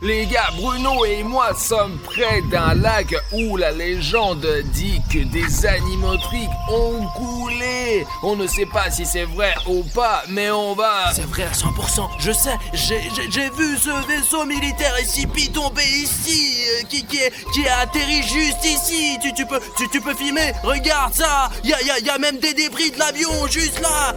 Les gars, Bruno et moi sommes près d'un lac où la légende dit que des animatroniques ont coulé. On ne sait pas si c'est vrai ou pas, mais on va... C'est vrai à 100%, je sais, j'ai vu ce vaisseau militaire SCP tomber ici, qui a atterri juste ici. Tu peux filmer, regarde ça, y a même des débris de l'avion juste là.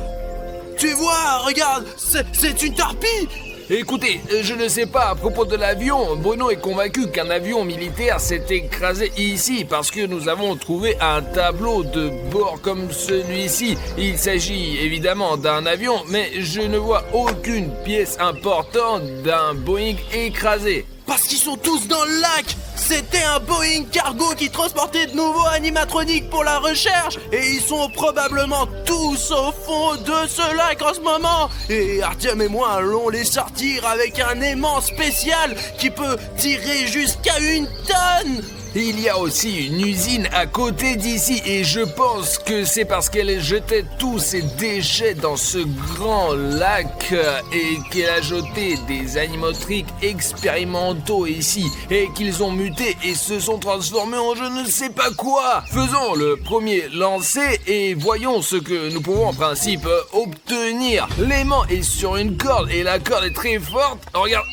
Tu vois, regarde, c'est une torpille. Écoutez, je ne sais pas à propos de l'avion. Bruno est convaincu qu'un avion militaire s'est écrasé ici parce que nous avons trouvé un tableau de bord comme celui-ci. Il s'agit évidemment d'un avion, mais je ne vois aucune pièce importante d'un Boeing écrasé. Parce qu'ils sont tous dans le lac. C'était un Boeing cargo qui transportait de nouveaux animatroniques pour la recherche. Et ils sont probablement tous au fond de ce lac en ce moment. Et Artyom et moi allons les sortir avec un aimant spécial qui peut tirer jusqu'à 1 tonne. Il y a aussi une usine à côté d'ici et je pense que c'est parce qu'elle jetait tous ses déchets dans ce grand lac et qu'elle a jeté des animatroniques expérimentaux ici et qu'ils ont muté et se sont transformés en je ne sais pas quoi. Faisons le premier lancer et voyons ce que nous pouvons en principe obtenir. L'aimant est sur une corde et la corde est très forte. Regarde.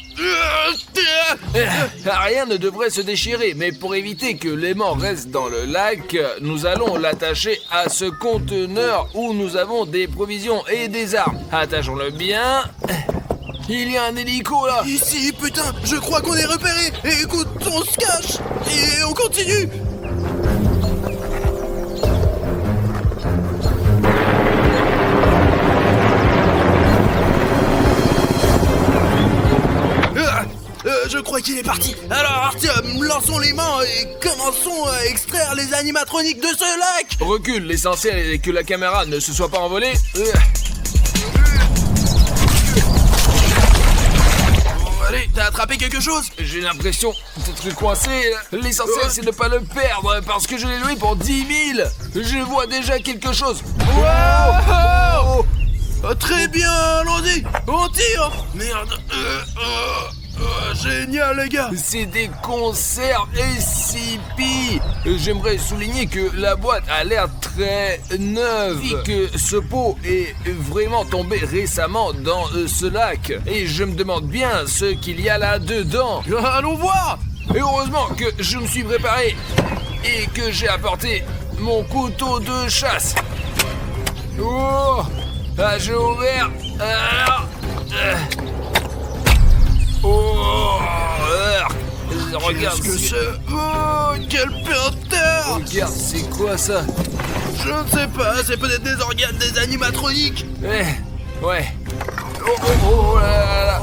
Rien ne devrait se déchirer, mais pour éviter que l'aimant reste dans le lac, nous allons l'attacher à ce conteneur où nous avons des provisions et des armes. Attachons-le bien. Il y a un hélico là. Ici, putain, je crois qu'on est repéré. Et écoute, on se cache et on continue. Je crois qu'il est parti. Alors Artyom, lançons les mains et commençons à extraire les animatroniques de ce lac. Recule, l'essentiel est que la caméra ne se soit pas envolée. Allez, t'as attrapé quelque chose? J'ai l'impression d'être coincé. L'essentiel c'est de ne pas le perdre parce que je l'ai loué pour 10 000. Je vois déjà quelque chose. Wow! Très bien, allons-y, on tire. Merde. Génial les gars. C'est des conserves SCP. J'aimerais souligner que la boîte a l'air très neuve et que ce pot est vraiment tombé récemment dans ce lac. Et je me demande bien ce qu'il y a là-dedans. Allons voir. Et heureusement que je me suis préparé et que j'ai apporté mon couteau de chasse. Oh, j'ai ouvert. Oh, regarde. Qu'est-ce que c'est? Oh, quel peur. Regarde, c'est quoi ça? Je ne sais pas, c'est peut-être des organes des animatroniques. Ouais. Oh là là.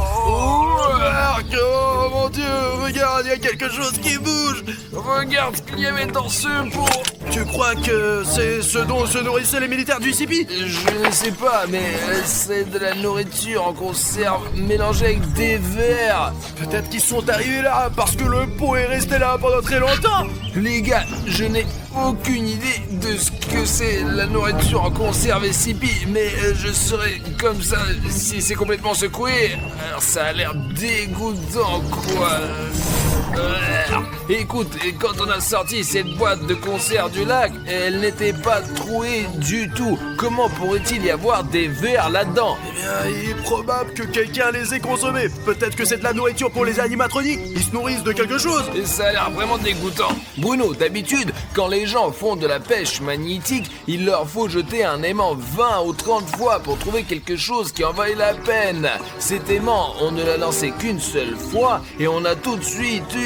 Oh mon Dieu, regarde, il y a quelque chose qui bouge. Regarde ce qu'il y avait dans ce pot. Tu crois que c'est ce dont se nourrissaient les militaires du SCP? Je ne sais pas, mais c'est de la nourriture en conserve mélangée avec des vers. Peut-être qu'ils sont arrivés là parce que le pot est resté là pendant très longtemps. Les gars, je n'ai aucune idée de ce que c'est la nourriture en conserve SCP, mais je serais comme ça si c'est complètement secoué. Alors ça a l'air dégoûtant, quoi. Écoute, quand on a sorti cette boîte de conserve du lac, elle n'était pas trouée du tout. Comment pourrait-il y avoir des vers là-dedans? Eh bien, il est probable que quelqu'un les ait consommés. Peut-être que c'est de la nourriture pour les animatroniques. Ils se nourrissent de quelque chose. Et ça a l'air vraiment dégoûtant. Bruno, d'habitude, quand les gens font de la pêche magnétique, il leur faut jeter un aimant 20 ou 30 fois pour trouver quelque chose qui en vaille la peine. Cet aimant, on ne l'a lancé qu'une seule fois et on a tout de suite eu,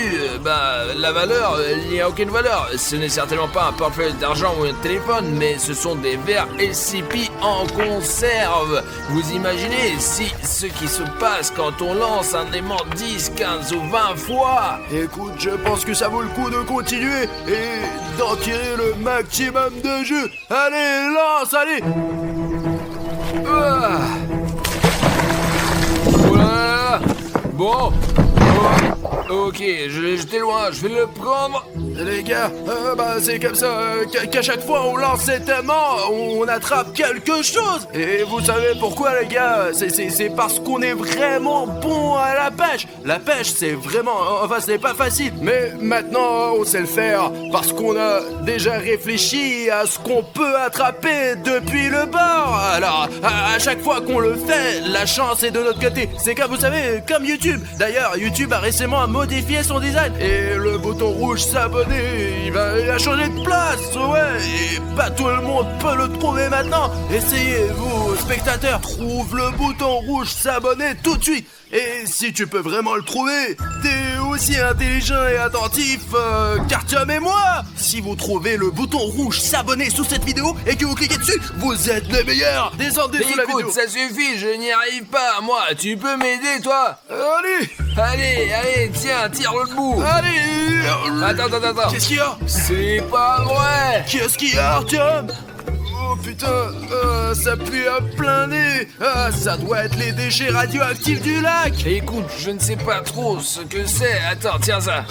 la valeur, il n'y a aucune valeur. Ce n'est certainement pas un portefeuille d'argent ou un téléphone, mais ce sont des vers SCP en conserve. Vous imaginez si ce qui se passe quand on lance un aimant 10, 15 ou 20 fois? Écoute, je pense que ça vaut le coup de continuer et d'en tirer le maximum de jus. Allez, lance, allez. Oh là là. Bon. Oh. Ok, je l'ai jeté loin, je vais le prendre. Les gars, c'est comme ça qu'à chaque fois on lance cet aimant, on attrape quelque chose. Et vous savez pourquoi, les gars? C'est parce qu'on est vraiment bon à la pêche. La pêche, c'est vraiment... Enfin, ce n'est pas facile. Mais maintenant, on sait le faire parce qu'on a déjà réfléchi à ce qu'on peut attraper depuis le bord. Alors, à chaque fois qu'on le fait, la chance est de notre côté. C'est comme, vous savez, comme YouTube. D'ailleurs, YouTube a récemment modifié son design. Et le bouton rouge s'abonner, il a changé de place. Ouais, et pas tout le monde peut le trouver maintenant. Essayez, vous, spectateurs, trouve le bouton rouge s'abonner tout de suite. Et si tu peux vraiment le trouver, t'es aussi intelligent et attentif qu'Artyom et moi. Si vous trouvez le bouton rouge s'abonner sous cette vidéo et que vous cliquez dessus, vous êtes les meilleurs. Descendez sous la vidéo. Écoute, ça suffit, je n'y arrive pas. Moi, tu peux m'aider, toi? Allez, tiens, tire le bout. Allez. Attends. Qu'est-ce qu'il y a? C'est pas vrai. Qu'est-ce qu'il y a, Artyom? Oh putain, ça pue à plein nez. Ça doit être les déchets radioactifs du lac. Écoute, je ne sais pas trop ce que c'est. Attends, tiens ça.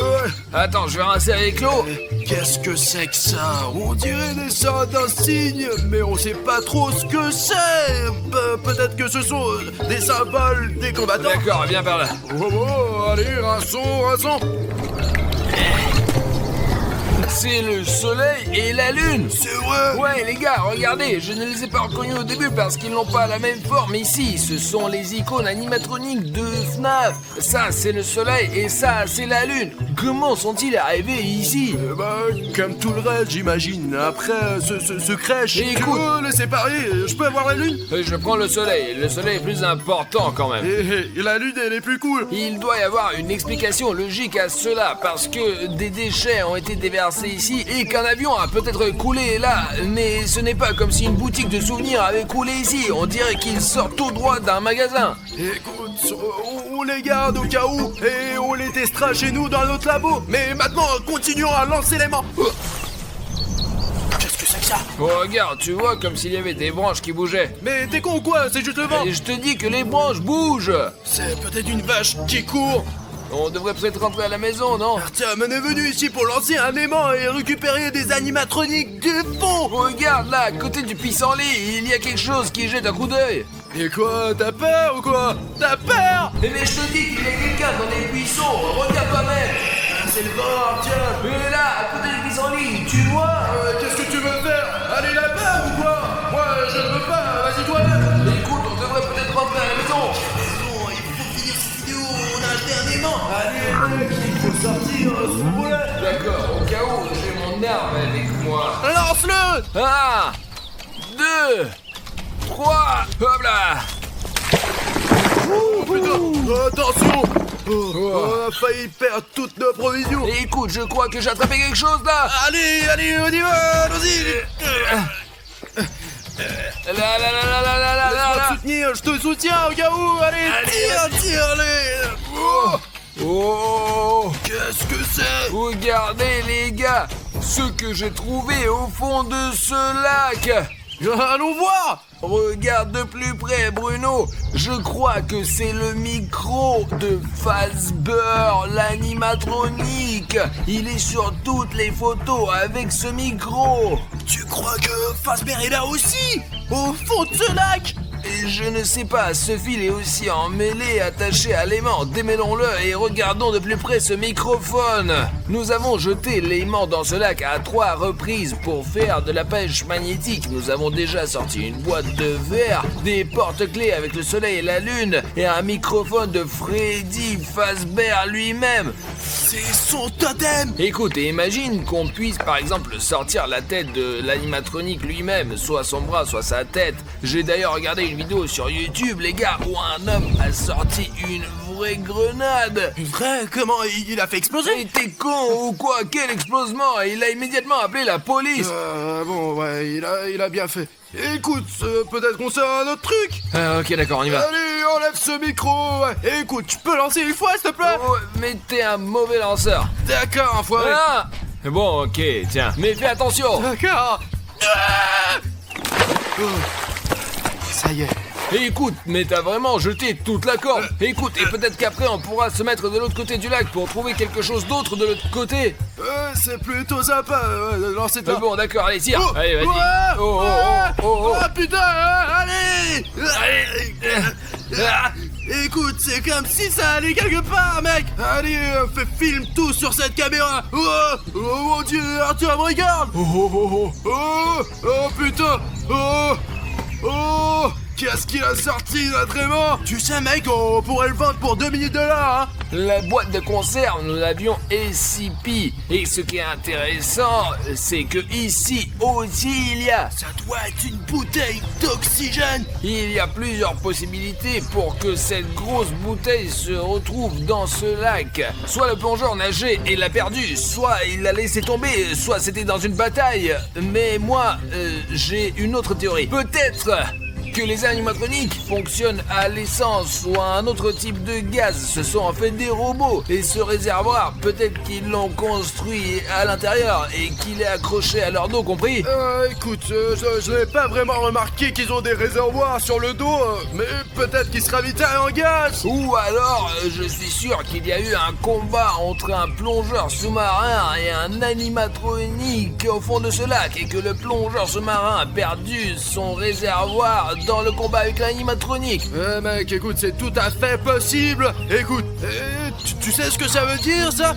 Attends, je vais rincer avec l'eau. Qu'est-ce que c'est que ça? On dirait des sorts d'un cygne, mais on sait pas trop ce que c'est. Peut-être que ce sont des symboles des combattants. D'accord, viens par là. Allez, rinçons. C'est le soleil et la lune. C'est vrai. Ouais les gars, regardez, je ne les ai pas reconnus au début parce qu'ils n'ont pas la même forme ici. Ce sont les icônes animatroniques de FNAF. Ça c'est le soleil et ça c'est la lune. Comment sont-ils arrivés ici? Comme tout le reste j'imagine. Après ce crèche. Écoute, tu veux les séparer? Je peux avoir la lune? Je prends le soleil est plus important quand même. Et la lune elle est plus cool. Il doit y avoir une explication logique à cela parce que des déchets ont été déversés ici et qu'un avion a peut-être coulé là, mais ce n'est pas comme si une boutique de souvenirs avait coulé ici. On dirait qu'il sort tout droit d'un magasin. Écoute, on les garde au cas où et on les testera chez nous dans notre labo. Mais maintenant, continuons à lancer l'aimant. Qu'est-ce que c'est que ça? Oh, regarde, tu vois comme s'il y avait des branches qui bougeaient. Mais t'es con ou quoi? C'est juste le vent. Et je te dis que les branches bougent. C'est peut-être une vache qui court. On devrait peut-être rentrer à la maison, non? Artyom est venu ici pour lancer un aimant et récupérer des animatroniques du fond. Regarde là, à côté du pissenlit, il y a quelque chose qui jette un coup d'œil. Et quoi? T'as peur ou quoi? T'as peur? Mais je te dis qu'il y a quelqu'un dans les buissons, regarde toi-même. C'est le vent, Artyom. Mais là, à côté du pissenlit, tu vois? Qu'est-ce que tu veux faire? Aller là-bas ou quoi? Moi, je ne veux pas, vas-y toi-même. Écoute, on devrait peut-être rentrer à la maison. Allez, mec, il faut sortir ce boulet. D'accord, au cas où, j'ai mon arme avec moi. Lance-le. 1, 2, 3, hop là. Oh putain, attention. On a failli perdre toutes nos provisions. Écoute, je crois que j'ai attrapé quelque chose là. Allez, on y va, allons-y. Là. Laisse-moi te soutenir, je te soutiens au cas où. Allez, tire. Oh, qu'est-ce que c'est? Regardez les gars, ce que j'ai trouvé au fond de ce lac. Allons voir. Regarde de plus près, Bruno. Je crois que c'est le micro de Fazbear, l'animatronique. Il est sur toutes les photos avec ce micro. Tu crois que Fazbear est là aussi? Au fond de ce lac? Et je ne sais pas, ce fil est aussi emmêlé, attaché à l'aimant. Démêlons-le et regardons de plus près ce microphone. Nous avons jeté l'aimant dans ce lac à 3 reprises pour faire de la pêche magnétique. Nous avons déjà sorti une boîte de verre, des porte-clés avec le soleil et la lune, et un microphone de Freddy Fazbear lui-même. C'est son totem. Écoute, et imagine qu'on puisse par exemple sortir la tête de l'animatronique lui-même, soit son bras, soit sa tête. J'ai d'ailleurs regardé une vidéo sur YouTube, les gars, où un homme a sorti une vraie grenade. Une vraie? Comment il a fait exploser? Mais t'es con ou quoi? Quel explosement? Il a immédiatement appelé la police. Bon, ouais, il a bien fait. Écoute, peut-être qu'on sait un autre truc. Ok, d'accord, on y va. Allez, enlève ce micro. Ouais. Écoute, tu peux lancer une fois, s'il te plaît? Oh, mais t'es un mauvais lanceur. D'accord, enfoiré. Ah bon, ok, tiens, mais fais attention. D'accord. Ça y est, Et écoute, mais t'as vraiment jeté toute la corde. Et écoute, et peut-être qu'après on pourra se mettre de l'autre côté du lac pour trouver quelque chose d'autre de l'autre côté. C'est plutôt sympa. Lancez-toi. Bon, d'accord, allez, tire. Oh, Allez, vas-y. oh, Oh. putain, allez. Écoute, c'est comme si ça allait quelque part, mec. Allez, filme tout sur cette caméra. Oh mon Dieu, Arthur, me regarde. Oh putain. Oh, qu'est-ce qu'il a sorti là, vraiment? Tu sais, mec, on pourrait le vendre pour 2 millions de dollars, hein. La boîte de conserve, nous l'avions SCP. Et ce qui est intéressant, c'est que ici aussi il y a. Ça doit être une bouteille d'oxygène. Il y a plusieurs possibilités pour que cette grosse bouteille se retrouve dans ce lac. Soit le plongeur nageait et l'a perdu, soit il l'a laissé tomber, soit c'était dans une bataille. Mais moi, j'ai une autre théorie. Peut-être que les animatroniques fonctionnent à l'essence ou à un autre type de gaz. Ce sont en fait des robots. Et ce réservoir, peut-être qu'ils l'ont construit à l'intérieur et qu'il est accroché à leur dos, compris? Écoute, je n'ai pas vraiment remarqué qu'ils ont des réservoirs sur le dos, mais peut-être qu'ils se ravitaillent en gaz. Ou alors, je suis sûr qu'il y a eu un combat entre un plongeur sous-marin et un animatronique au fond de ce lac et que le plongeur sous-marin a perdu son réservoir dans le combat avec l'animatronique. Mec, écoute, c'est tout à fait possible. Écoute, tu sais ce que ça veut dire, ça?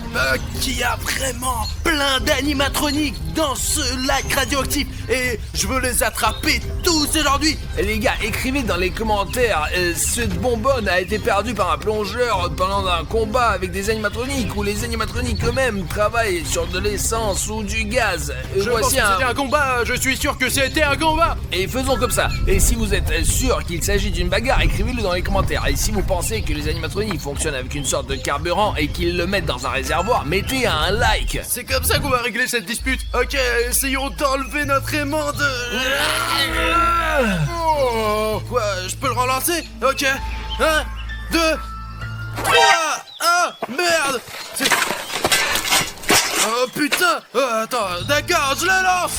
Qu'il y a vraiment plein d'animatroniques dans ce lac radioactif et je veux les attraper tous aujourd'hui. Les gars, écrivez dans les commentaires, cette bonbonne a été perdue par un plongeur pendant un combat avec des animatroniques ou les animatroniques eux-mêmes travaillent sur de l'essence ou du gaz. Je pense que c'était un combat, je suis sûr que c'était un combat. Et faisons comme ça. Et si vous êtes sûr qu'il s'agit d'une bagarre, écrivez-le dans les commentaires. Et si vous pensez que les animatroniques fonctionnent avec une sorte de carburant et qu'ils le mettent dans un réservoir, mettez un like. C'est comme ça qu'on va régler cette dispute. Ok, essayons d'enlever notre aimant de... Oh, quoi, je peux le relancer? Ok, 1, 2, 3. Ah, merde. Oh putain. Attends, d'accord, je le lance.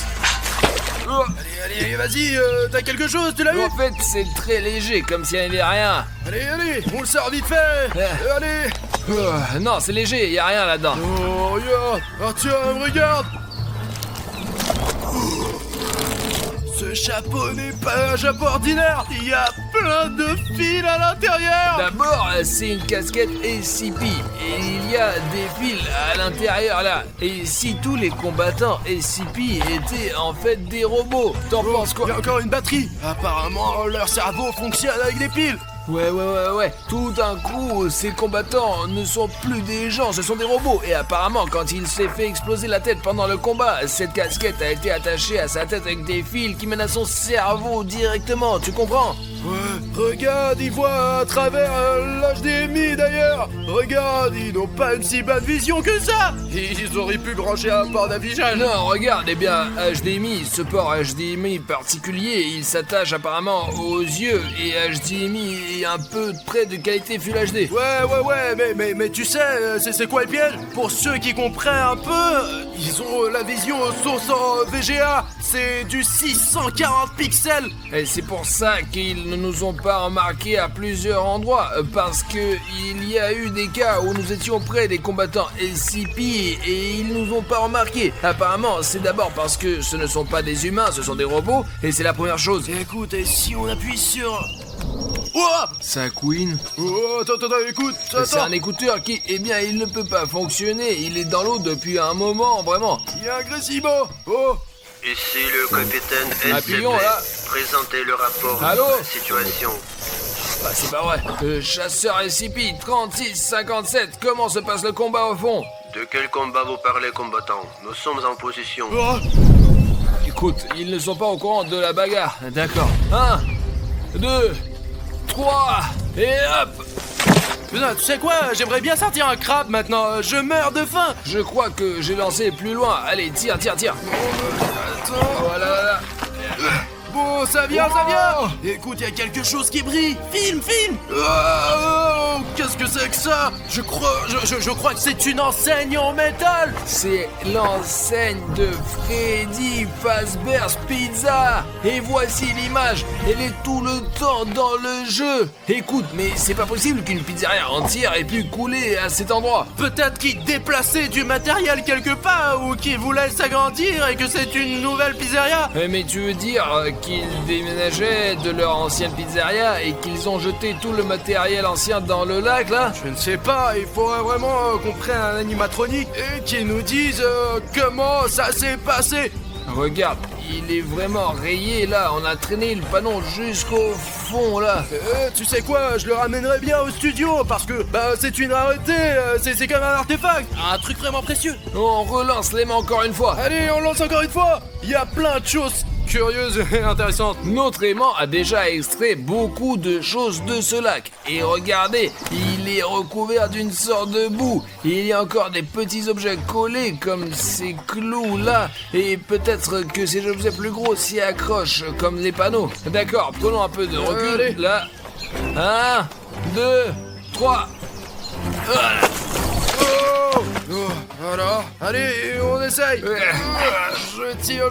Allez, vas-y, t'as quelque chose, tu l'as vu? En fait, c'est très léger, comme s'il n'y avait rien. Allez, on le sort vite fait. Allez. Non, c'est léger, y a rien là-dedans. Oh, regarde. Arthur, regarde. Ce chapeau n'est pas un chapeau ordinaire. Il y a plein de fils à l'intérieur. D'abord, c'est une casquette SCP. Et il y a des fils à l'intérieur là. Et si tous les combattants SCP étaient en fait des robots, t'en penses quoi? Il y a encore une batterie. Apparemment, leur cerveau fonctionne avec des piles. Ouais. Tout d'un coup, ces combattants ne sont plus des gens, ce sont des robots. Et apparemment, quand il s'est fait exploser la tête pendant le combat, cette casquette a été attachée à sa tête avec des fils qui mènent à son cerveau directement, tu comprends? Ouais, regarde, ils voient à travers l'HDMI d'ailleurs. Regarde, ils n'ont pas une si bonne vision que ça. Ils auraient pu brancher un port d'affichage. Non, regarde, eh bien, HDMI, ce port HDMI particulier, il s'attache apparemment aux yeux et HDMI est un peu près de qualité Full HD. Ouais, mais tu sais, c'est quoi le piège? Pour ceux qui comprennent un peu, ils ont la vision source en VGA, c'est du 640 pixels. Et c'est pour ça qu'ils ne nous ont pas remarqué à plusieurs endroits, parce que il y a eu des cas où nous étions près des combattants SCP et ils nous ont pas remarqué. Apparemment, c'est d'abord parce que ce ne sont pas des humains, ce sont des robots, et c'est la première chose. Écoute, et si on appuie sur... Oh! Ça couine. Oh, attends, écoute, c'est un écouteur qui, eh bien, il ne peut pas fonctionner. Il est dans l'eau depuis un moment, vraiment. Il y a un Gressimo. Oh! Ici le capitaine SCP. Appuyons, là. Présentez le rapport Allô? de la situation. Bah, c'est pas vrai. Chasseur SCP 3657, comment se passe le combat au fond? De quel combat vous parlez, combattant? Nous sommes en position. Oh! Écoute, ils ne sont pas au courant de la bagarre. D'accord. 1, 2, 3, et hop! Putain, tu sais quoi? J'aimerais bien sortir un crabe maintenant. Je meurs de faim. Je crois que j'ai lancé plus loin. Allez, tire. Attends. Voilà. bon, ça vient, ça vient. Écoute, il y a quelque chose qui brille. Filme. Oh, qu'est-ce que c'est que ça? Je crois que c'est une enseigne en métal. C'est l'enseigne de Freddy Fazbear's Pizza. Et voici l'image. Elle est tout le temps dans le jeu. Écoute, mais c'est pas possible qu'une pizzeria entière ait pu couler à cet endroit. Peut-être qu'ils déplaçaient du matériel quelque part ou qu'ils voulaient s'agrandir et que c'est une nouvelle pizzeria. Mais tu veux dire qu'ils déménageaient de leur ancienne pizzeria et qu'ils ont jeté tout le matériel ancien dans le lac là? Je ne sais pas, il faudrait vraiment qu'on prenne un animatronique et qu'il nous dise comment ça s'est passé. Regarde, il est vraiment rayé là, on a traîné le panneau jusqu'au fond là. Tu sais quoi, je le ramènerai bien au studio parce que c'est une rareté, c'est comme un artefact, un truc vraiment précieux. On relance l'aimant encore une fois. Allez, on lance encore une fois. Il y a plein de choses curieuses et intéressantes. Notre aimant a déjà extrait beaucoup de choses de ce lac. Et regardez, il est recouvert d'une sorte de boue. Il y a encore des petits objets collés comme ces clous là. Et peut-être que ces objets plus gros s'y accrochent comme les panneaux. D'accord, prenons un peu de recul. Allez. Là. 1, 2, 3. Voilà. Oh, voilà. Allez, on essaye. Je tire.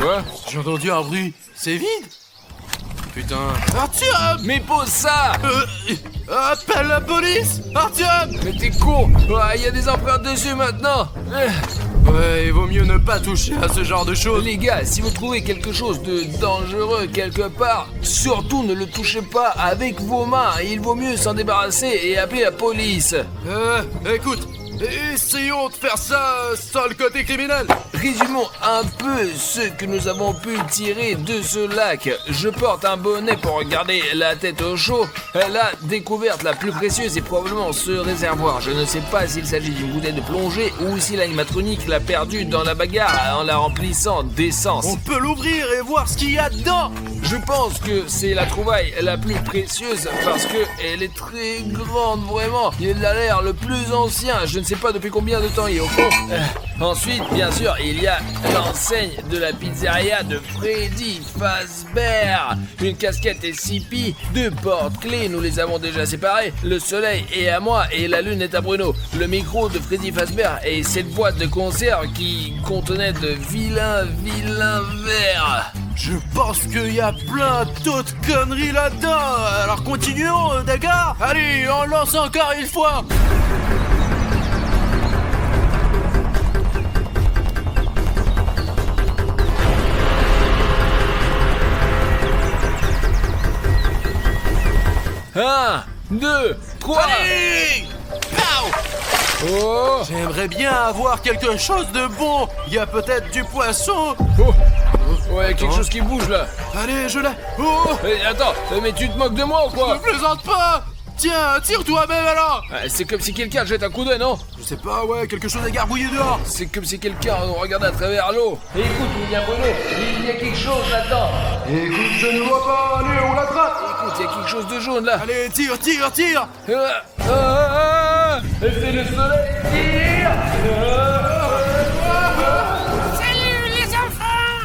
Quoi? J'ai entendu un bruit. C'est vide. Putain. Artyom! Mais pose ça! Appelle la police! Artyom! Mais t'es con! Il y a des empreintes dessus maintenant! Ouais, il vaut mieux ne pas toucher à ce genre de choses. Les gars, si vous trouvez quelque chose de dangereux quelque part, surtout ne le touchez pas avec vos mains. Il vaut mieux s'en débarrasser et appeler la police. Écoute, essayons de faire ça sans le côté criminel. Résumons un peu ce que nous avons pu tirer de ce lac. Je porte un bonnet pour garder la tête au chaud. La découverte la plus précieuse est probablement ce réservoir. Je ne sais pas s'il s'agit d'une bouteille de plongée ou si l'animatronique l'a perdue dans la bagarre en la remplissant d'essence. On peut l'ouvrir et voir ce qu'il y a dedans. Je pense que c'est la trouvaille la plus précieuse parce que elle est très grande, vraiment. Il a l'air le plus ancien. Je ne sais pas depuis combien de temps il est au fond. Ensuite, bien sûr, il y a l'enseigne de la pizzeria de Freddy Fazbear. Une casquette SCP, 2 porte-clés, nous les avons déjà séparés. Le soleil est à moi et la lune est à Bruno. Le micro de Freddy Fazbear et cette boîte de conserve qui contenait de vilains vers. Je pense qu'il y a plein d'autres conneries là-dedans. Alors continuons, d'accord? Allez, on lance encore une fois. Un, 2, 3. Allez! Pow! Oh! J'aimerais bien avoir quelque chose de bon. Il y a peut-être du poisson. Oh! Ouais, quelque chose qui bouge là. Allez, je l'ai. Oh! Attends, mais tu te moques de moi ou quoi? Ne plaisante pas. Tiens, tire toi-même alors. C'est comme si quelqu'un jette un coup d'œil, non? Je sais pas, ouais, quelque chose à garbouiller dehors. C'est comme si quelqu'un regardait à travers l'eau. Écoute, il y a Bruno, il y a quelque chose là-dedans. Écoute, je ne vois pas. Allez, on l'attrape. Écoute, il y a quelque chose de jaune là. Allez, tire. C'est le soleil, tire. Salut les enfants!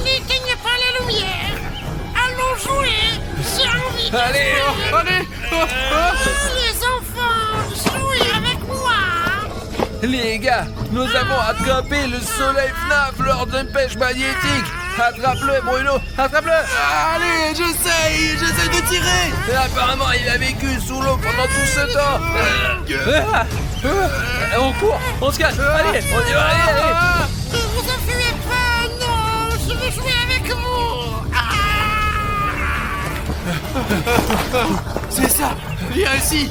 N'éteignez pas la lumière! Allons jouer! J'ai envie de Allez, jouer. Allez. Les enfants, jouez avec moi! Les gars, nous avons attrapé le soleil FNAF lors d'une pêche magnétique. Attrape-le, Bruno, attrape-le. Allez, j'essaye de tirer. Et apparemment, il a vécu sous l'eau pendant tout ce temps. On court, on se cache. Allez, on y va, allez. Ne vous enfuyez pas! Non! Je veux jouer avec vous! C'est ça. Viens ici.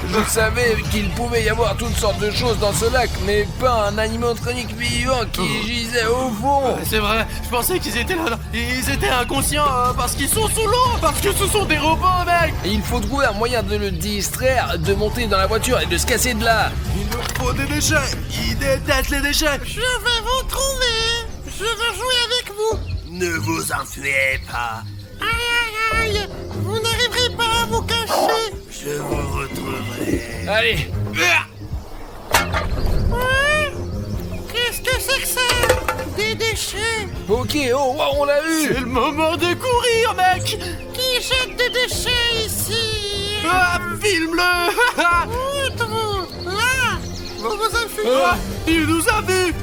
Je savais qu'il pouvait y avoir toutes sortes de choses dans ce lac, mais pas un animatronique vivant qui gisait au fond. C'est vrai, je pensais qu'ils étaient là. Ils étaient inconscients parce qu'ils sont sous l'eau. Parce que ce sont des robots, mec. Il faut trouver un moyen de le distraire, de monter dans la voiture et de se casser de là. Il nous faut des déchets. Ils détestent les déchets. Je vais vous trouver! Je veux jouer avec vous! Ne vous enfuyez pas, Aïe aïe aïe! Vous n'arriverez pas à vous cacher! je vous retrouverai. Allez. Ouais? Qu'est-ce que c'est que ça? des déchets. Ok, oh, wow, on l'a eu. C'est le moment de courir, mec. Qui jette des déchets ici? Ah, filme-le. Où là? Vous vous infiltrez. Ah, il nous a vus.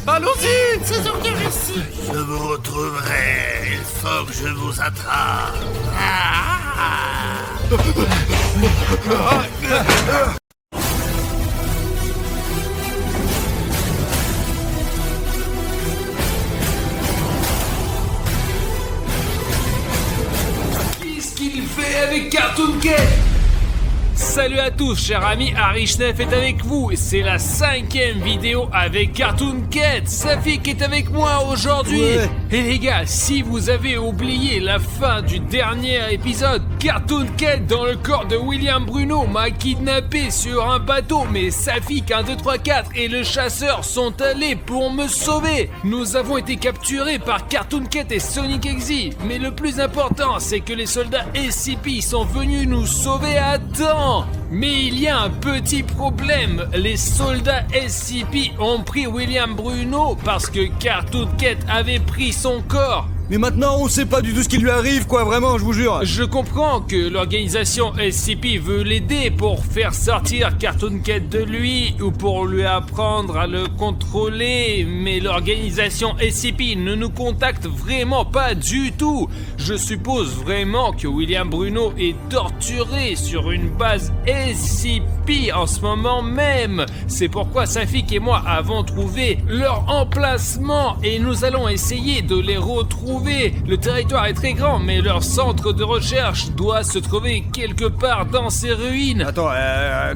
Allons-y. Ces ordures ici. Je vous retrouverai. Il faut que je vous attrape. Qu'est-ce qu'il fait avec Cartoon Cat? Salut à tous, chers amis, Arishnef est avec vous. C'est la 5e vidéo avec Cartoon Cat. Safik est avec moi aujourd'hui. Ouais. Et les gars, si vous avez oublié la fin du dernier épisode, Cartoon Cat dans le corps de William Bruno m'a kidnappé sur un bateau. Mais Safik 1, 2, 3, 4 et le chasseur sont allés pour me sauver. Nous avons été capturés par Cartoon Cat et Sonic Exe. Mais le plus important, c'est que les soldats SCP sont venus nous sauver à temps. Mais il y a un petit problème. Les soldats SCP ont pris William Bruno parce que Cartoon Cat avait pris son corps. Mais maintenant, on sait pas du tout ce qui lui arrive, quoi, vraiment, je vous jure. Je comprends que l'organisation SCP veut l'aider pour faire sortir Cartoon Cat de lui ou pour lui apprendre à le contrôler, mais l'organisation SCP ne nous contacte vraiment pas du tout. Je suppose vraiment que William Bruno est torturé sur une base SCP en ce moment même. C'est pourquoi Safik et moi avons trouvé leur emplacement et nous allons essayer de les retrouver. Le territoire est très grand, mais leur centre de recherche doit se trouver quelque part dans ces ruines. Attends,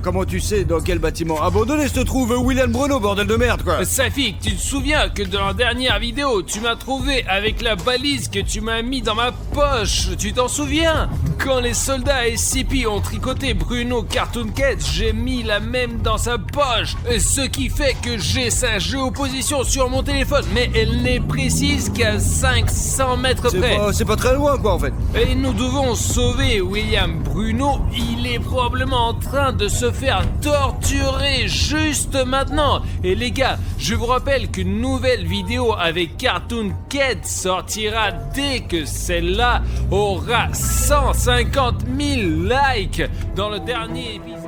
comment tu sais dans quel bâtiment abandonné se trouve William Bruno, bordel de merde, quoi? Safik, tu te souviens que dans la dernière vidéo, tu m'as trouvé avec la balise que tu m'as mis dans ma poche? Tu t'en souviens? Quand les soldats SCP ont tricoté Bruno Cartoon Cat, j'ai mis la même dans sa poche. Ce qui fait que j'ai sa géoposition sur mon téléphone, mais elle n'est précise qu'à 500 mètres près. C'est pas très loin, quoi, en fait. Et nous devons sauver William Bruno. Il est probablement en train de se faire torturer juste maintenant. Et les gars, je vous rappelle qu'une nouvelle vidéo avec Cartoon Cat sortira dès que celle-là aura 150 000 likes dans le dernier épisode.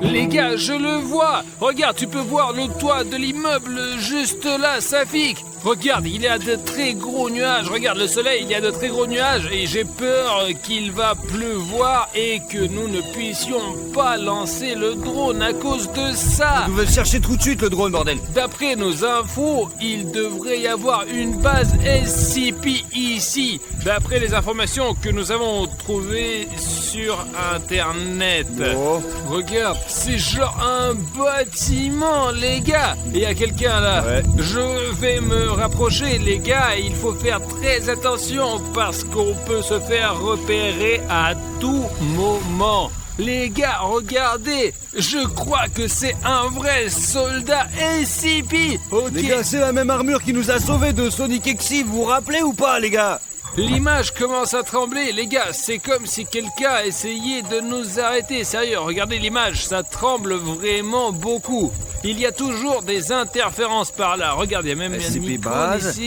Les gars, je le vois. Regarde, tu peux voir le toit de l'immeuble juste là, Safik. Regarde, il y a de très gros nuages. Regarde le soleil, il y a de très gros nuages. Et j'ai peur qu'il va pleuvoir et que nous ne puissions pas lancer le drone à cause de ça. Vous devez chercher tout de suite le drone, bordel. D'après nos infos, il devrait y avoir une base SCP ici. D'après les informations que nous avons trouvées sur Internet. Oh. Regarde, c'est genre un bâtiment, les gars. Il y a quelqu'un là. Ouais. Je vais me rapprocher, les gars. Il faut faire très attention parce qu'on peut se faire repérer à tout moment. Les gars, regardez. Je crois que c'est un vrai soldat SCP. Ok. Les gars, c'est la même armure qui nous a sauvés de Sonic Exe, vous vous rappelez ou pas, les gars? L'image commence à trembler, les gars, c'est comme si quelqu'un essayait de nous arrêter. Sérieux, regardez l'image, ça tremble vraiment beaucoup. Il y a toujours des interférences par là. Regarde, il y a même un SCP micro base.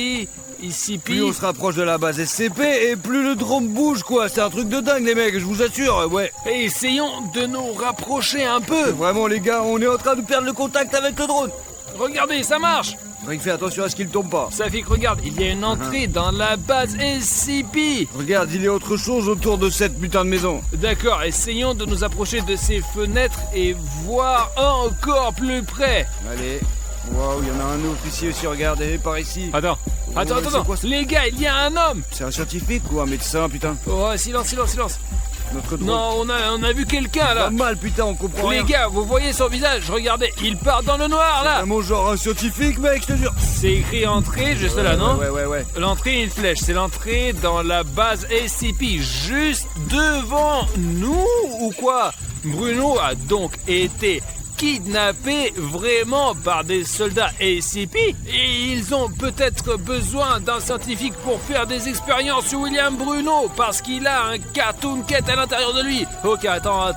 ici, Plus on se rapproche de la base SCP et plus le drone bouge, quoi. C'est un truc de dingue, les mecs, je vous assure, ouais. Et essayons de nous rapprocher un peu. Vraiment, les gars, on est en train de perdre le contact avec le drone. Regardez, ça marche. Faudrait que faire attention à ce qu'il tombe pas. Safik, regarde, il y a une entrée dans la base SCP. Regarde, il y a autre chose autour de cette putain de maison. D'accord, essayons de nous approcher de ces fenêtres et voir encore plus près. Allez. Waouh, il y en a un officier aussi, regardez, par ici. Attends, c'est quoi, les gars, il y a un homme. C'est un scientifique ou un médecin, putain? Oh, silence. Notre drone. Non, on a vu quelqu'un là. Pas mal, putain, on comprend Les rien. gars, vous voyez son visage, regardez, il part dans le noir là. Vraiment genre un scientifique, mec, je te jure. C'est écrit entrée, juste là, non? Ouais. L'entrée, une flèche, c'est l'entrée dans la base SCP, juste devant nous ou quoi? Bruno a donc été kidnappés vraiment par des soldats SCP et ils ont peut-être besoin d'un scientifique pour faire des expériences sur William Bruno parce qu'il a un Cartoon Cat à l'intérieur de lui. Ok, attends.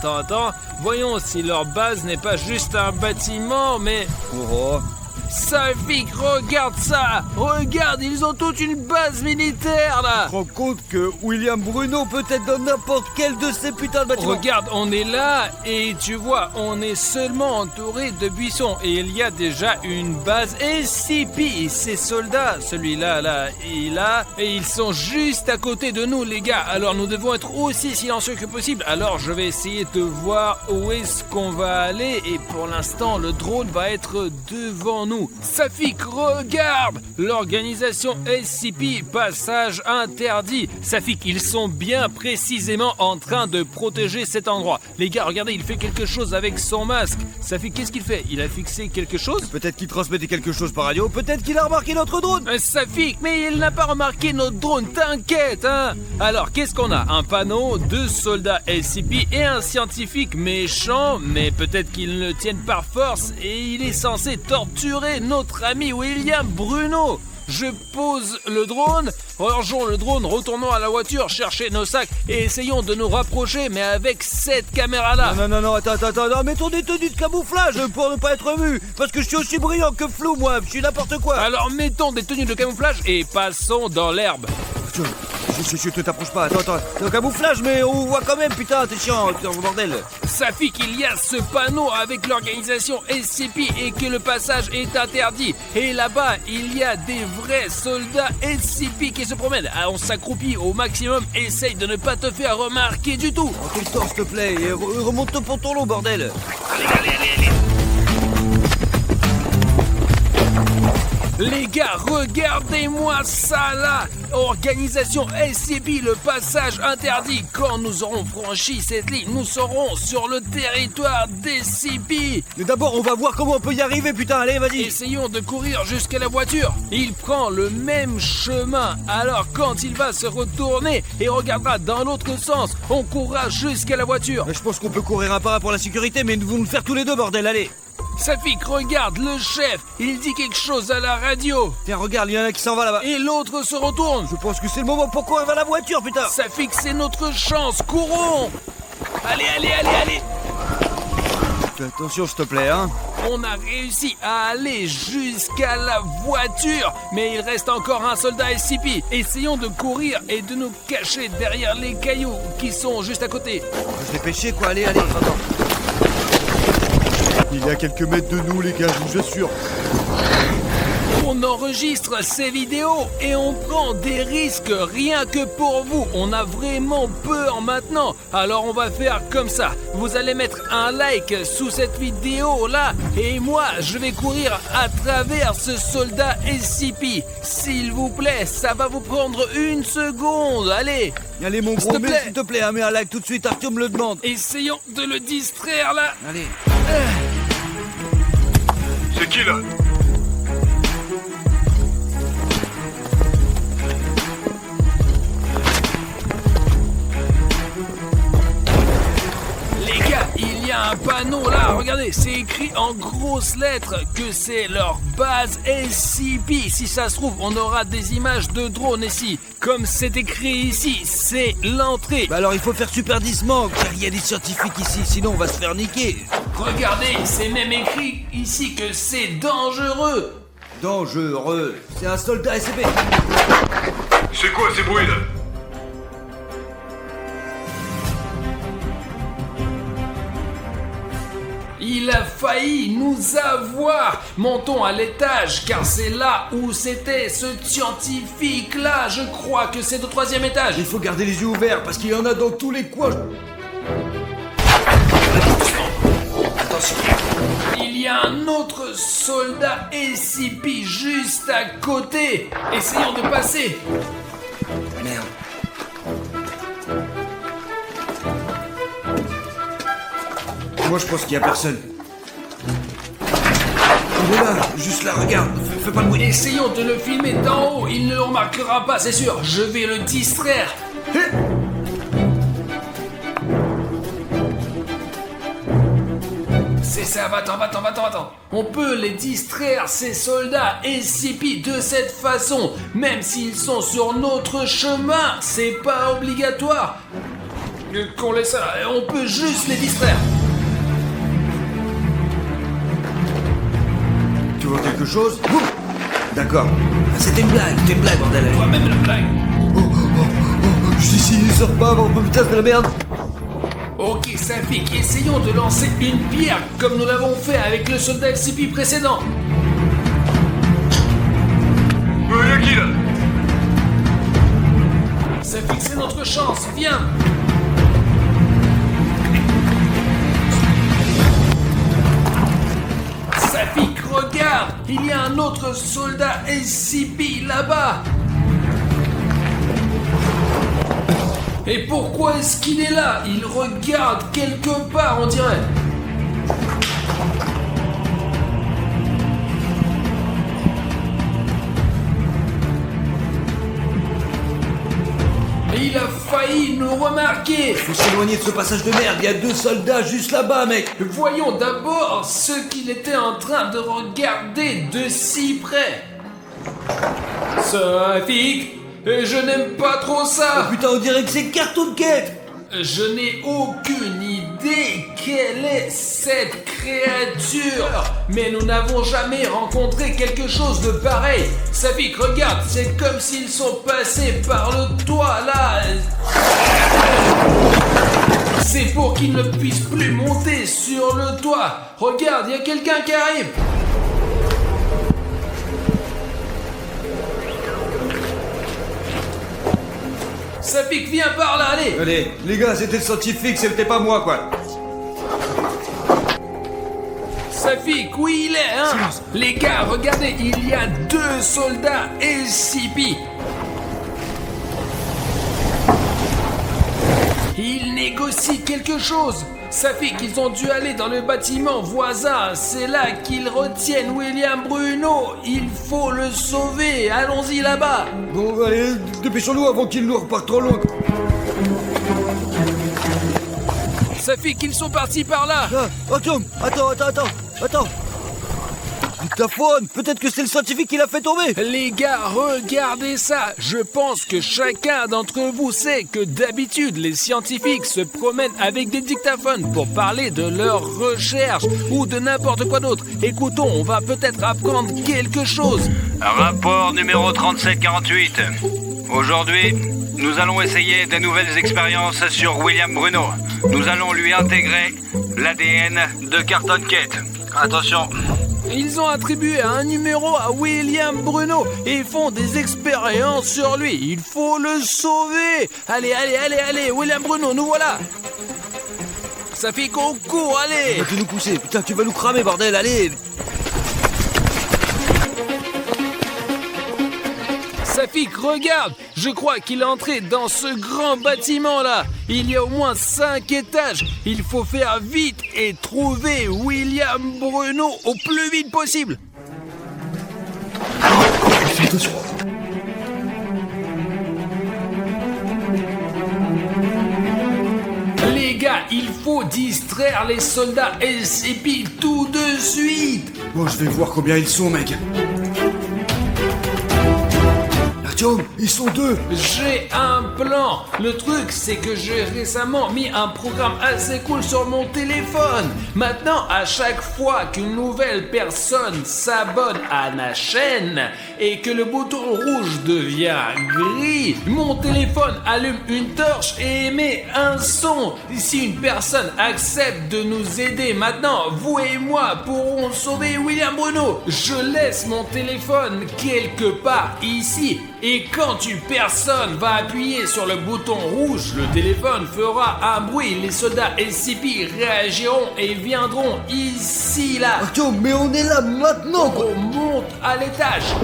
Voyons si leur base n'est pas juste un bâtiment, mais... Oh. Safik, regarde ça! Regarde, ils ont toute une base militaire là! Tu te rends compte que William Bruno peut être dans n'importe quel de ces putains de bâtiments? Regarde, on est là et tu vois, on est seulement entouré de buissons et il y a déjà une base SCP. Ces soldats, celui-là, là, et là, et ils sont juste à côté de nous les gars. Alors nous devons être aussi silencieux que possible. Alors je vais essayer de voir où est-ce qu'on va aller et pour l'instant le drone va être devant nous. Safik, regarde! L'organisation SCP, passage interdit. Safik, ils sont bien précisément en train de protéger cet endroit. Les gars, regardez, il fait quelque chose avec son masque. Safik, qu'est-ce qu'il fait? Il a fixé quelque chose? Peut-être qu'il transmettait quelque chose par radio, peut-être qu'il a remarqué notre drone. Safik, mais il n'a pas remarqué notre drone, t'inquiète, hein? Alors, qu'est-ce qu'on a? Un panneau, 2 soldats SCP et un scientifique méchant, mais peut-être qu'ils ne le tiennent par force et il est censé torturer notre ami William Bruno. Je pose le drone, rangeons le drone, retournons à la voiture, chercher nos sacs et essayons de nous rapprocher, mais avec cette caméra-là. Non, attends, non, mettons des tenues de camouflage pour ne pas être vu, parce que je suis aussi brillant que flou, moi, je suis n'importe quoi. Alors mettons des tenues de camouflage et passons dans l'herbe. Je te t'approche pas, attends, c'est un camouflage, mais on voit quand même, putain, t'es chiant, bordel. Safik, il y a ce panneau avec l'organisation SCP et que le passage est interdit. Et là-bas, il y a des vrais soldats SCP qui se promènent. Alors on s'accroupit au maximum, essaye de ne pas te faire remarquer du tout. En tout le temps, s'il te plaît, et remonte ton pantalon, bordel. Allez. Les gars, regardez-moi ça là! Organisation SCP, le passage interdit. Quand nous aurons franchi cette ligne, nous serons sur le territoire d'SCP. Mais d'abord, on va voir comment on peut y arriver, putain, allez, vas-y. Essayons de courir jusqu'à la voiture. Il prend le même chemin. Alors quand il va se retourner et regardera dans l'autre sens, on courra jusqu'à la voiture. Mais je pense qu'on peut courir un par un pour la sécurité, mais nous devons le faire tous les deux, bordel, allez. Safik, regarde, le chef, il dit quelque chose à la radio. Tiens, regarde, il y en a qui s'en va là-bas. Et l'autre se retourne. Je pense que c'est le moment pour courir vers la voiture, putain. Safik, c'est notre chance, courons. Allez. Fais attention, s'il te plaît, hein. On a réussi à aller jusqu'à la voiture, mais il reste encore un soldat SCP. Essayons de courir et de nous cacher derrière les cailloux qui sont juste à côté. Je l'ai pêché, quoi, allez. Attends. Il est à quelques mètres de nous, les gars, je vous assure. On enregistre ces vidéos et on prend des risques rien que pour vous. On a vraiment peur maintenant. Alors on va faire comme ça. Vous allez mettre un like sous cette vidéo là et moi je vais courir à travers ce soldat SCP. S'il vous plaît, ça va vous prendre 1 seconde. Allez, mon gros, s'il te plaît, mets un like tout de suite, Arthur me le demande. Essayons de le distraire là. Allez. C'est qui là? Les gars, il y a un panneau là, regardez, c'est écrit en grosses lettres que c'est leur base SCP. Si ça se trouve, on aura des images de drones ici. Comme c'est écrit ici, c'est l'entrée. Bah alors il faut faire super disement, car il y a des scientifiques ici, sinon on va se faire niquer. Regardez, c'est même écrit ici que c'est dangereux. Dangereux. C'est un soldat SCP. C'est quoi ces bruits là? Il a failli nous avoir. Montons à l'étage, car c'est là où c'était ce scientifique-là. Je crois que c'est au 3e étage. Il faut garder les yeux ouverts, parce qu'il y en a dans tous les coins. Attention. Il y a un autre soldat SCP juste à côté. Essayons de passer. Merde. Moi je pense qu'il y a personne. Il est là, juste là, regarde, fais pas de bruit. Essayons de le filmer d'en haut, il ne le remarquera pas, c'est sûr. Je vais le distraire. C'est ça, va-t'en. On peut les distraire, ces soldats SCP, de cette façon, même s'ils sont sur notre chemin, c'est pas obligatoire. Qu'on laisse ça, on peut juste les distraire. Tu vois quelque chose? Ouh. D'accord. Ah, c'était une blague, bordel. Toi-même la blague. Juste ici, ils sortent pas avant, putain, c'est la merde. Ok, Safik, essayons de lancer une pierre, comme nous l'avons fait avec le soldat SCP précédent. Y'a qui là? Safik, c'est notre chance, viens. Safik, regarde, il y a un autre soldat SCP là-bas. Et pourquoi est-ce qu'il est là? Il regarde quelque part, on dirait. Et il a failli nous remarquer. Faut s'éloigner de ce passage de merde, il y a 2 soldats juste là-bas, mec. Voyons d'abord ce qu'il était en train de regarder de si près. Safik, je n'aime pas trop ça. Oh putain, on dirait que c'est Cartoon Cat. Je n'ai aucune idée quelle est cette créature, mais nous n'avons jamais rencontré quelque chose de pareil. Safik, regarde, c'est comme s'ils sont passés par le toit là. C'est pour qu'ils ne puissent plus monter sur le toit. Regarde, il y a quelqu'un qui arrive. Safik, viens par là, allez. Allez, les gars, c'était le scientifique, c'était pas moi, quoi. Safik, où il est, hein? Les gars, regardez, il y a 2 soldats SCP. Ils négocient quelque chose. Safik, ils ont dû aller dans le bâtiment voisin. C'est là qu'ils retiennent William Bruno. Il faut le sauver. Allons-y là-bas. Bon, allez, dépêchons-nous avant qu'il nous reparte trop loin. Safik, ils sont partis par là. Ah, attends. Dictaphone, peut-être que c'est le scientifique qui l'a fait tomber. Les gars, regardez ça. Je pense que chacun d'entre vous sait que d'habitude, les scientifiques se promènent avec des dictaphones pour parler de leurs recherches ou de n'importe quoi d'autre. Écoutons, on va peut-être apprendre quelque chose. Rapport numéro 3748. Aujourd'hui, nous allons essayer de nouvelles expériences sur William Bruno. Nous allons lui intégrer l'ADN de Cartoon Cat. Attention. Ils ont attribué un numéro à William Bruno et font des expériences sur lui. Il faut le sauver. Allez, William Bruno, nous voilà. Ça fait qu'on court, allez. Tu vas nous pousser, putain, tu vas nous cramer, bordel, allez. Safik, regarde, je crois qu'il est entré dans ce grand bâtiment-là. Il y a au moins 5 étages. Il faut faire vite et trouver William Bruno au plus vite possible. Fais attention. Les gars, il faut distraire les soldats SCP tout de suite. Bon, je vais voir combien ils sont, mec. Artyom, ils sont 2. J'ai un plan. Le truc, c'est que j'ai récemment mis un programme assez cool sur mon téléphone. Maintenant, à chaque fois qu'une nouvelle personne s'abonne à ma chaîne et que le bouton rouge devient gris, mon téléphone allume une torche et émet un son. Si une personne accepte de nous aider maintenant, vous et moi pourrons sauver William Bruno. Je laisse mon téléphone quelque part ici. Et quand une personne va appuyer sur le bouton rouge, le téléphone fera un bruit. Les soldats SCP réagiront et viendront ici, là. Artyom, mais on est là maintenant, quoi. On monte à l'étage.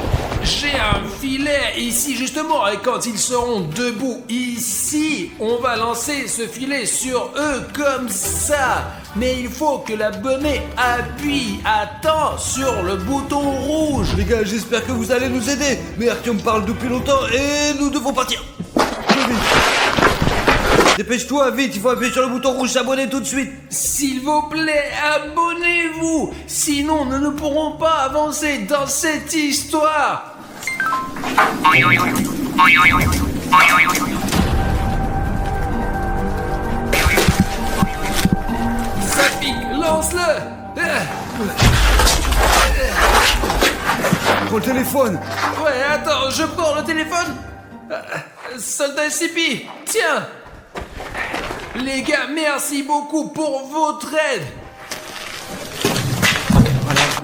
J'ai un filet ici justement et quand ils seront debout ici, on va lancer ce filet sur eux comme ça. Mais il faut que l'abonné appuie à temps sur le bouton rouge. Les gars, j'espère que vous allez nous aider. Mais Artyom parle depuis longtemps et nous devons partir. Dépêche-toi, vite, il faut appuyer sur le bouton rouge s'abonner tout de suite. S'il vous plaît, abonnez-vous. Sinon, nous ne pourrons pas avancer dans cette histoire. Ça pique, lance-le. Prends le téléphone. Ouais, attends, je prends le téléphone. Soldat SCP, tiens. Les gars, merci beaucoup pour votre aide.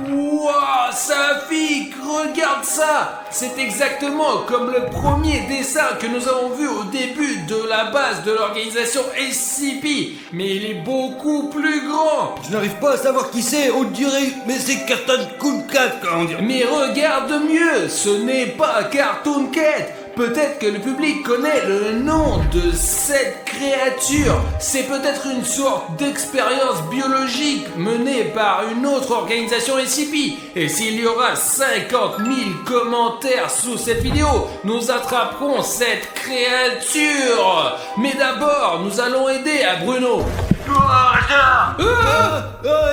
Wouah, Safik, regarde ça. C'est exactement comme le premier dessin que nous avons vu au début de la base de l'organisation SCP. Mais il est beaucoup plus grand. Je n'arrive pas à savoir qui c'est, on dirait, mais c'est Cartoon Cat, comment dire. Mais regarde mieux, ce n'est pas Cartoon Cat. Peut-être que le public connaît le nom de cette créature. C'est peut-être une sorte d'expérience biologique menée par une autre organisation SCP. Et s'il y aura 50 000 commentaires sous cette vidéo, nous attraperons cette créature. Mais d'abord, nous allons aider à Bruno.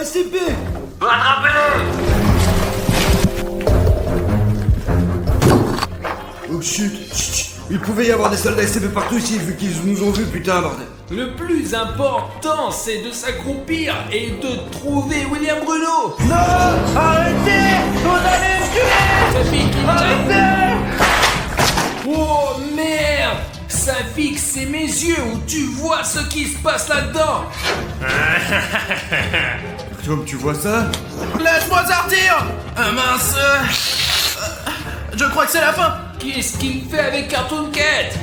SCP. Oh chut, il pouvait y avoir des soldats SCP partout ici vu qu'ils nous ont vus, putain, bordel. Le plus important, c'est de s'accroupir et de trouver William Bruno. Non, arrêtez, vous allez me tuer. Ça pique, Arrêtez. oh merde. Ça fixe, c'est mes yeux où tu vois ce qui se passe là-dedans. Tom, tu vois ça? Laisse-moi sortir. Mince. Je crois que c'est la fin. Qu'est-ce qu'il fait avec Cartoon Cat?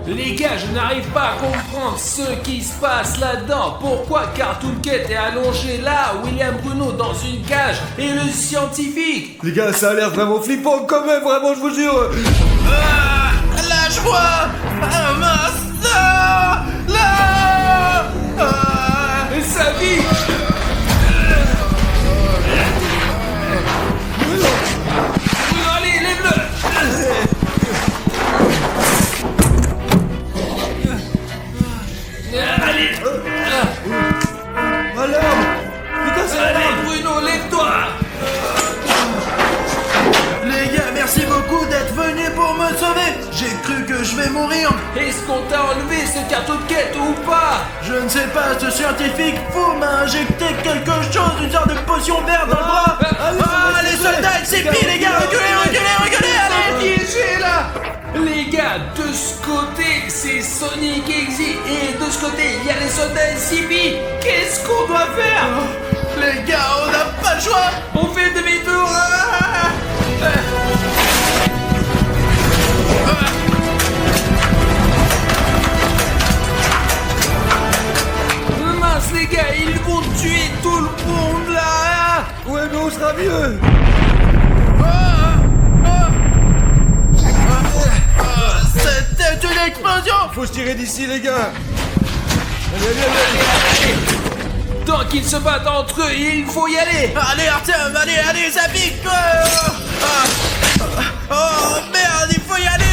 Les gars, je n'arrive pas à comprendre ce qui se passe là-dedans. Pourquoi Cartoon Cat est allongé là, William Bruno dans une cage et le scientifique? Les gars, ça a l'air vraiment flippant quand même, vraiment, je vous jure. Lâche-moi. Mince. Là. Ça vit. Allez, lève-le. Allez. Alarme. Putain, c'est Allez, l'alarme. Bruno, lève-toi. Les gars, merci beaucoup d'être venus pour me sauver. J'ai cru que je vais mourir. Est-ce qu'on t'a enlevé ce Cartoon Cat ou pas? Je ne sais pas, ce scientifique fou m'a injecté quelque chose, une sorte de potion verte dans le bras. Les soldats SCP, les gars, reculez, allez. Piégé là. Les gars, de ce côté, c'est Sonic Exy et de ce côté, il y a les soldats SCP. Qu'est-ce qu'on doit faire? Les gars, on n'a pas le choix. On fait demi-tour. Mince les gars, ils vont tuer tout le monde là. Ouais, mais on sera mieux. C'était une explosion. Faut se tirer d'ici, les gars. Allez. Tant qu'ils se battent entre eux, il faut y aller. Allez Artyom, allez, ça pique. Oh merde, il faut y aller.